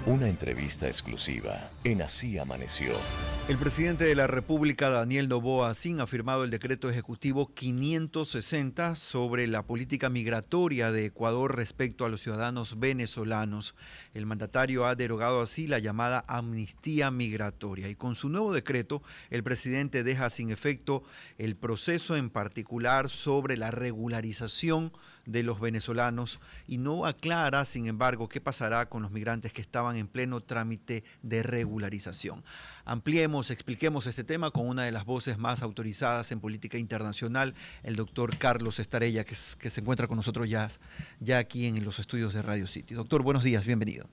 Una entrevista exclusiva en Así Amaneció. El presidente de la República, Daniel Noboa Sin, ha firmado el decreto ejecutivo 560 sobre la política migratoria de Ecuador respecto a los ciudadanos venezolanos. El mandatario ha derogado así la llamada amnistía migratoria y con su nuevo decreto el presidente deja sin efecto el proceso en particular sobre la regularización de los venezolanos y no aclara, sin embargo, qué pasará con los migrantes que estaban en pleno trámite de regularización. Expliquemos este tema con una de las voces más autorizadas en política internacional, el doctor Carlos Estarella, que se encuentra con nosotros ya aquí en los estudios de Radio City. Doctor, buenos días, bienvenido.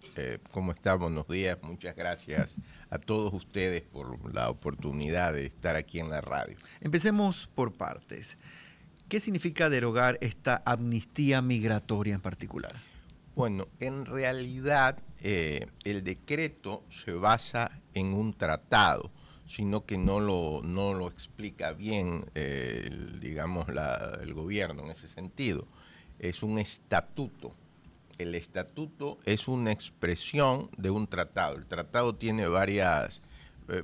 ¿Cómo está? Buenos días, muchas gracias a todos ustedes por la oportunidad de estar aquí en la radio. Empecemos por partes. ¿Qué significa derogar esta amnistía migratoria en particular? Bueno, en realidad el decreto se basa en un tratado, sino que no lo explica bien, el gobierno en ese sentido. Es un estatuto. El estatuto es una expresión de un tratado. El tratado tiene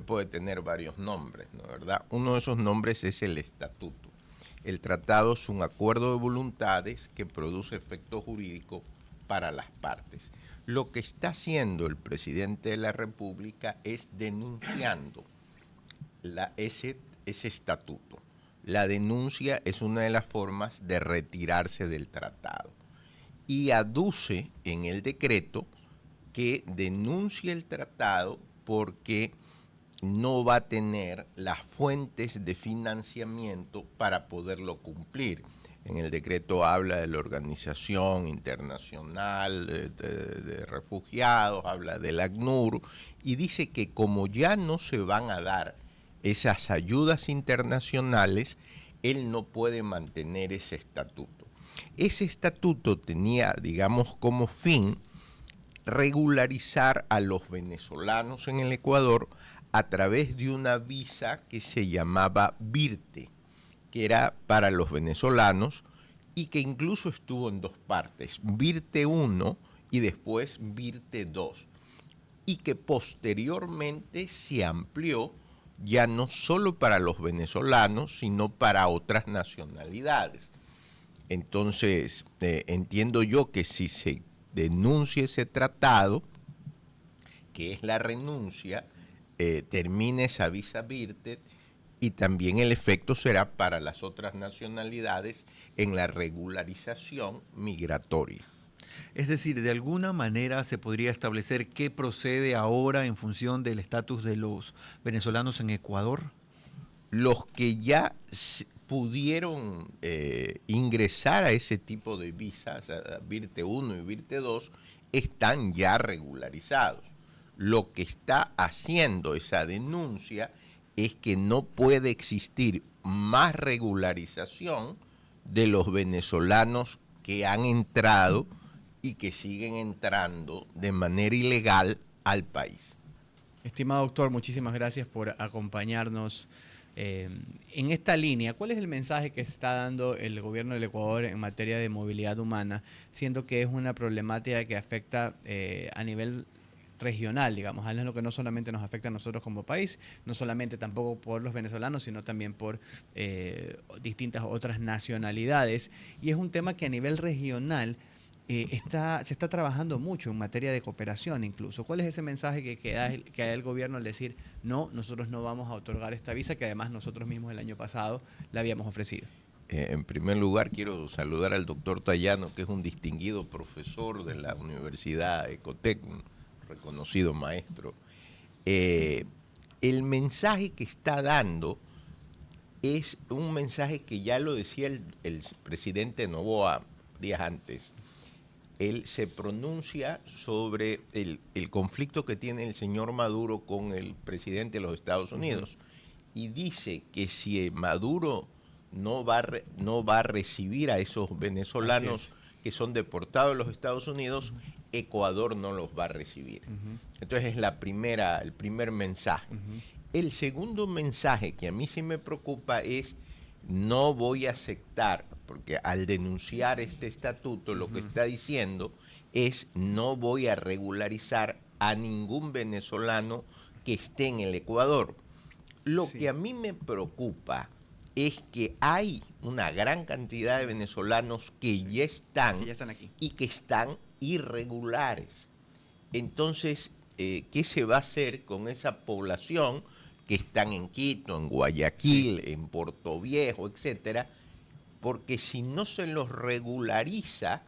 puede tener varios nombres, ¿no? ¿Verdad? Uno de esos nombres es el estatuto. El tratado es un acuerdo de voluntades que produce efecto jurídico para las partes. Lo que está haciendo el presidente de la República es denunciando ese estatuto. La denuncia es una de las formas de retirarse del tratado. Y aduce en el decreto que denuncia el tratado porque no va a tener las fuentes de financiamiento para poderlo cumplir. En el decreto habla de la Organización Internacional de Refugiados, habla del ACNUR y dice que como ya no se van a dar esas ayudas internacionales, él no puede mantener ese estatuto. Ese estatuto tenía, digamos, como fin regularizar a los venezolanos en el Ecuador a través de una visa que se llamaba VIRTE, que era para los venezolanos y que incluso estuvo en dos partes, VIRTE 1 y después VIRTE 2, y que posteriormente se amplió ya no solo para los venezolanos, sino para otras nacionalidades. Entonces, entiendo yo que si se denuncia ese tratado, que es la renuncia, termina esa visa VIRTE y también el efecto será para las otras nacionalidades en la regularización migratoria. Es decir, de alguna manera se podría establecer qué procede ahora en función del estatus de los venezolanos en Ecuador. Los que ya pudieron ingresar a ese tipo de visas, a VIRTE 1 y VIRTE 2, están ya regularizados. Lo que está haciendo esa denuncia es que no puede existir más regularización de los venezolanos que han entrado y que siguen entrando de manera ilegal al país. Estimado doctor, muchísimas gracias por acompañarnos en esta línea. ¿Cuál es el mensaje que está dando el gobierno del Ecuador en materia de movilidad humana, siendo que es una problemática que afecta a nivel regional, digamos, algo que no solamente nos afecta a nosotros como país, no solamente tampoco por los venezolanos, sino también por distintas otras nacionalidades, y es un tema que a nivel regional se está trabajando mucho en materia de cooperación incluso. ¿Cuál es ese mensaje que da el gobierno al decir, no, nosotros no vamos a otorgar esta visa, que además nosotros mismos el año pasado la habíamos ofrecido? En primer lugar, quiero saludar al doctor Tayano, que es un distinguido profesor de la Universidad Ecotec, un reconocido maestro. El mensaje que está dando es un mensaje que ya lo decía el presidente Noboa días antes. Él se pronuncia sobre el conflicto que tiene el señor Maduro con el presidente de los Estados Unidos y dice que si Maduro no va a recibir a esos venezolanos que son deportados a los Estados Unidos, Ecuador no los va a recibir. Entonces es el primer mensaje. El segundo mensaje que a mí sí me preocupa es: no voy a aceptar, porque al denunciar este estatuto lo que está diciendo es: no voy a regularizar a ningún venezolano que esté en el Ecuador. Lo Sí. que a mí me preocupa es que hay una gran cantidad de venezolanos que ya están Que ya están aquí. y que están irregulares. Entonces, ¿qué se va a hacer con esa población que están en Quito, en Guayaquil, en Portoviejo, etcétera? Porque si no se los regulariza,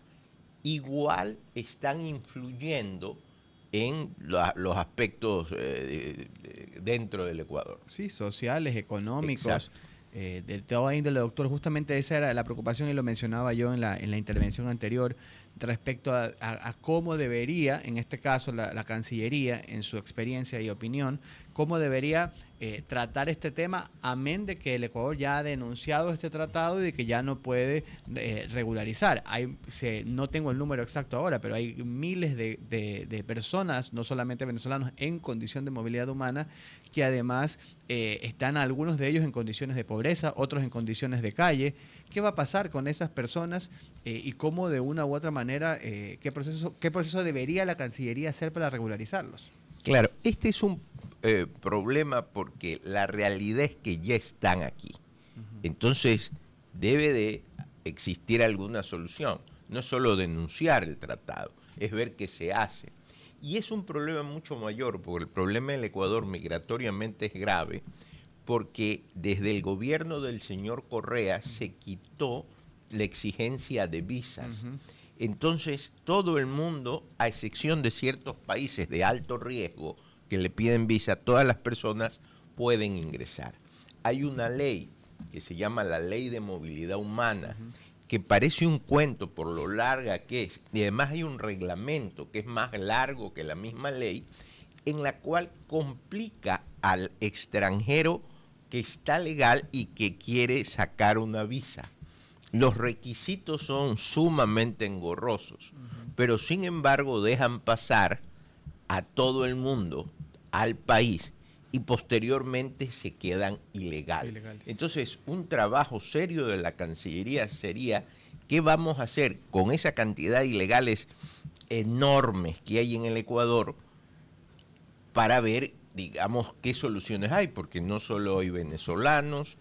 igual están influyendo en los aspectos dentro del Ecuador. Sí, sociales, económicos, Exacto. de toda índole, doctor. Justamente esa era la preocupación y lo mencionaba yo en la intervención anterior respecto a cómo debería, en este caso la Cancillería, en su experiencia y opinión, cómo debería tratar este tema, amén de que el Ecuador ya ha denunciado este tratado y de que ya no puede regularizar. No tengo el número exacto ahora, pero hay miles de personas, no solamente venezolanos, en condición de movilidad humana, que además están algunos de ellos en condiciones de pobreza, otros en condiciones de calle. ¿Qué va a pasar con esas personas y cómo de una u otra manera, qué proceso debería la Cancillería hacer para regularizarlos? Claro, este es un problema porque la realidad es que ya están aquí. Entonces, debe de existir alguna solución. No es solo denunciar el tratado, es ver qué se hace. Y es un problema mucho mayor, porque el problema del Ecuador migratoriamente es grave, porque desde el gobierno del señor Correa se quitó la exigencia de visas. Entonces, todo el mundo, a excepción de ciertos países de alto riesgo que le piden visa, todas las personas pueden ingresar. Hay una ley que se llama la Ley de Movilidad Humana, que parece un cuento por lo larga que es, y además hay un reglamento que es más largo que la misma ley, en la cual complica al extranjero que está legal y que quiere sacar una visa. Los requisitos son sumamente engorrosos, pero sin embargo dejan pasar a todo el mundo al país y posteriormente se quedan ilegales. Entonces, un trabajo serio de la Cancillería sería qué vamos a hacer con esa cantidad de ilegales enormes que hay en el Ecuador para ver, digamos, qué soluciones hay, porque no solo hay venezolanos,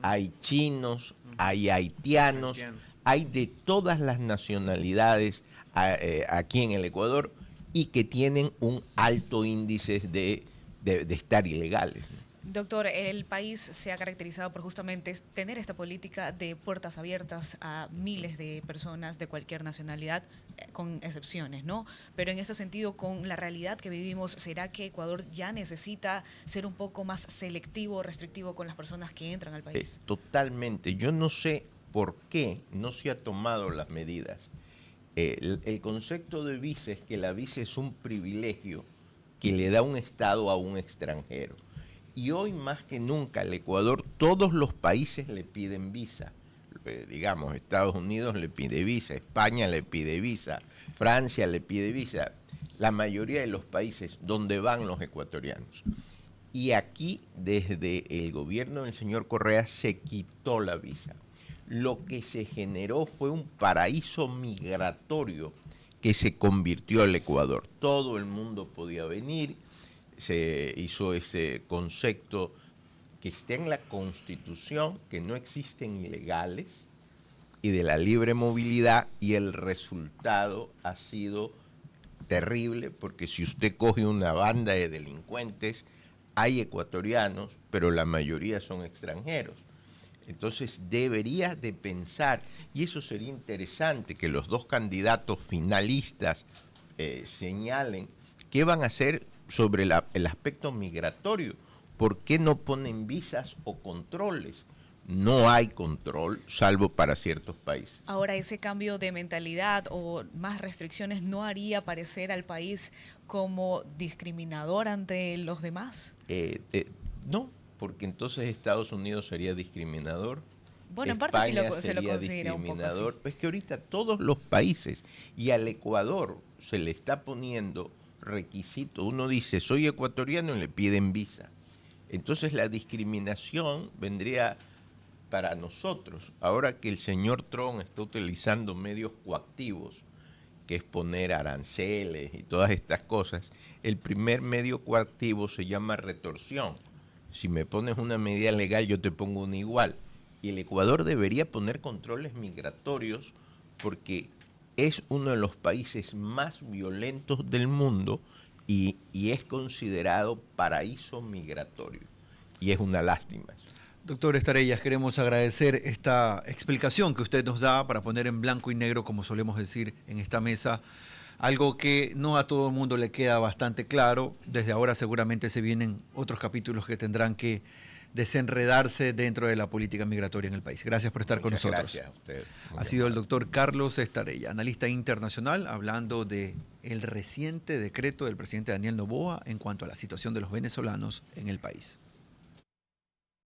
hay chinos, hay haitianos, hay de todas las nacionalidades aquí en el Ecuador y que tienen un alto índice de estar ilegales, ¿no? Doctor, el país se ha caracterizado por justamente tener esta política de puertas abiertas a miles de personas de cualquier nacionalidad, con excepciones, ¿no? Pero en este sentido, con la realidad que vivimos, ¿será que Ecuador ya necesita ser un poco más selectivo, restrictivo con las personas que entran al país? Totalmente. Yo no sé por qué no se ha tomado las medidas. El concepto de visa es que la visa es un privilegio que le da un Estado a un extranjero. Y hoy más que nunca el Ecuador, todos los países le piden visa. Digamos, Estados Unidos le pide visa, España le pide visa, Francia le pide visa, la mayoría de los países donde van los ecuatorianos. Y aquí, desde el gobierno del señor Correa, se quitó la visa. Lo que se generó fue un paraíso migratorio que se convirtió el Ecuador. Todo el mundo podía venir. Se hizo ese concepto que está en la Constitución, que no existen ilegales, y de la libre movilidad, y el resultado ha sido terrible, porque si usted coge una banda de delincuentes, hay ecuatorianos, pero la mayoría son extranjeros. Entonces debería de pensar, y eso sería interesante, que los dos candidatos finalistas señalen qué van a hacer sobre el aspecto migratorio. ¿Por qué no ponen visas o controles? No hay control, salvo para ciertos países. Ahora, ese cambio de mentalidad o más restricciones no haría parecer al país como discriminador ante los demás. No, porque entonces Estados Unidos sería discriminador. Bueno, en parte sí España se lo sería considera un poco así. discriminador. Es que ahorita todos los países y al Ecuador se le está poniendo requisito. Uno dice, soy ecuatoriano y le piden visa. Entonces la discriminación vendría para nosotros. Ahora que el señor Trump está utilizando medios coactivos que es poner aranceles y todas estas cosas, el primer medio coactivo se llama retorsión. Si me pones una medida legal, yo te pongo una igual. Y el Ecuador debería poner controles migratorios porque es uno de los países más violentos del mundo y es considerado paraíso migratorio. Y es una lástima eso. Doctor Estarellas, queremos agradecer esta explicación que usted nos da para poner en blanco y negro, como solemos decir en esta mesa, algo que no a todo el mundo le queda bastante claro. Desde ahora seguramente se vienen otros capítulos que tendrán que desenredarse dentro de la política migratoria en el país. Gracias por estar con nosotros. Gracias a usted. Ha sido el doctor Carlos Estarella, analista internacional, hablando de el reciente decreto del presidente Daniel Noboa en cuanto a la situación de los venezolanos en el país.